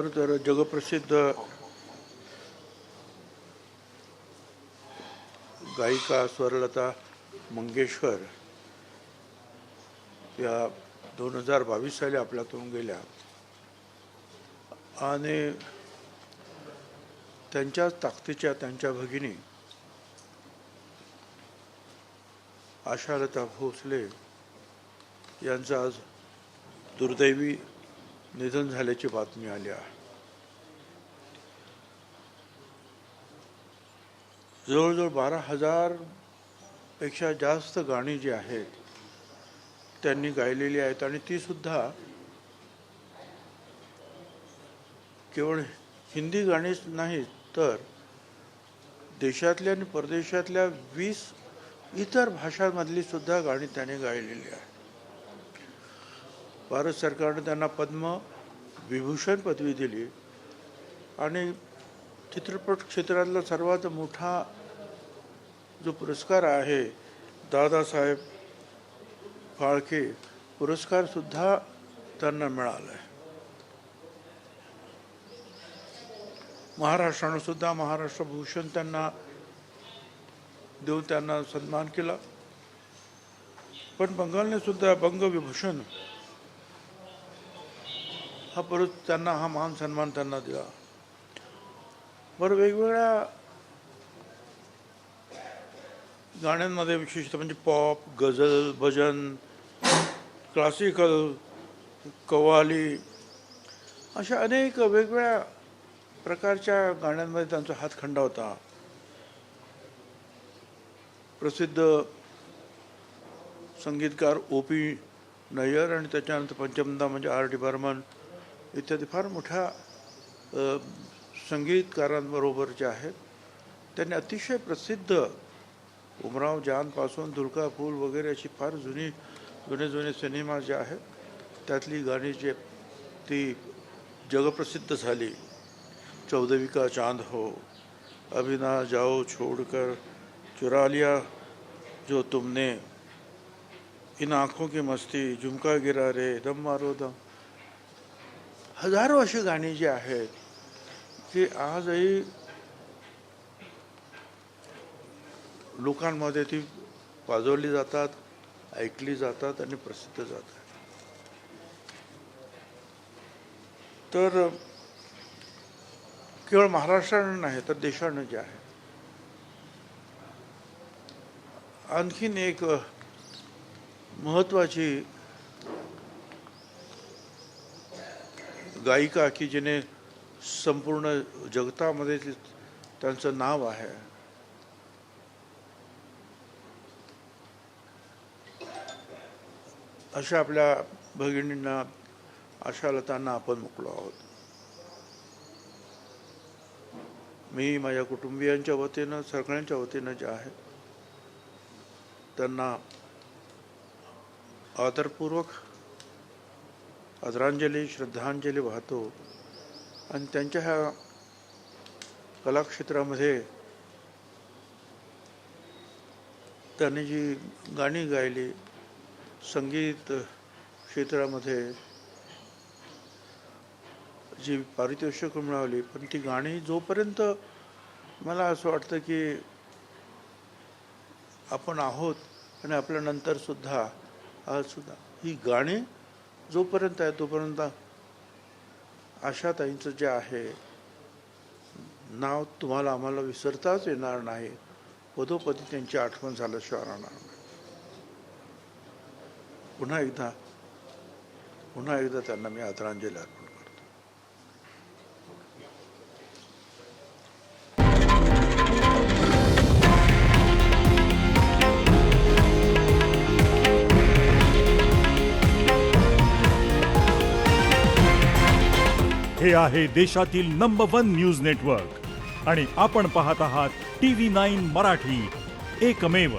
खरं तर जगप्रसिद्ध गायिका स्वरलता मंगेशकर या 2022 साली आपल्यातून गेल्या आणि त्यांच्याच ताकदीच्या त्यांच्या भगिनी आशालता भोसले यांचं आज दुर्दैवी निधन झाल्याची बातमी आली आहे. जवळजवळ 12,000 पेक्षा जास्त गाणी जी आहेत त्यांनी गायलेली आहेत आणि ती सुद्धा केवळ हिंदी गाणीच नाही तर देशातल्या आणि परदेशातल्या 20 इतर भाषांमधली सुद्धा गाणी त्यांनी गायलेली आहेत. भारत सरकारने त्यांना पद्म विभूषण पदवी दिली आणि चित्रपट क्षेत्रातला सर्वात मोठा जो पुरस्कार आहे दादासाहेब फाळके पुरस्कार सुद्धा त्यांना मिळाला आहे. महाराष्ट्रानं सुद्धा महाराष्ट्र भूषण त्यांना देऊन त्यांना सन्मान केला, पण बंगालने सुद्धा बंगविभूषण हा त्यांना हा मान सन्मान त्यांना दिला. बरं, वेगवेगळ्या गाण्यांमध्ये विशेषतः म्हणजे पॉप, गझल, भजन, क्लासिकल, कव्वाली अशा अनेक वेगवेगळ्या प्रकारच्या गाण्यांमध्ये त्यांचा हातखंडा होता. प्रसिद्ध संगीतकार O.P. नय्यर आणि त्याच्यानंतर पंचमदा म्हणजे R.D. बर्मन इत्यादी फार मोठ्या संगीतकारांबरोबर जे आहेत त्यांनी अतिशय प्रसिद्ध उमराव जानपासून दुर्गा फूल वगैरे अशी फार जुने सिनेमा जे आहेत त्यातली गाणी जे ती जगप्रसिद्ध झाली. चौदहवीं का चांद हो, अभी ना जाओ छोड़कर, चुरा लिया जो तुमने, इन आँखों की मस्ती, झुमका गिरा रे, दम मारो दम, हजारो अशी गाणी जी आहेत की आजही लोकांमध्ये ती वाजवली जातात, ऐकली जातात आणि प्रसिद्ध जातात. तर केवळ महाराष्ट्रानं नाही तर देशानं जे आहे आणखीन एक महत्त्वाची गायिका की जिने संपूर्ण जगतामध्ये त्यांचं नाव आहे, अशा आपल्या भगिनींना आशालतांना आपण मुकलो आहोत. मी माझ्या कुटुंबियांच्या वतीनं सगळ्यांच्या वतीनं जे आहे त्यांना आदरपूर्वक आदरांजली श्रद्धांजली वाहतो आणि त्यांच्या ह्या कलाक्षेत्रामध्ये त्यांनी जी गाणी गायली, संगीत क्षेत्रामध्ये जी पारितोषिक मिळाली, पण ती गाणी जोपर्यंत मला असं वाटतं की आपण आहोत आणि आपल्यानंतर सुद्धा आज सुद्धा ही गाणी जोपर्यंत आहे तोपर्यंत आशाताईंचं जे आहे नाव तुम्हाला आम्हाला विसरताच येणार नाही. पदोपदी त्यांची आठवण झाल्याशिवाय राहणार नाही. पुन्हा एकदा त्यांना मी आदरांजली अर्पण करतो. हे आहे देशातील नंबर 1 न्यूज नेटवर्क आणि आपण पाहत आहात TV9 मराठी, एकमेव.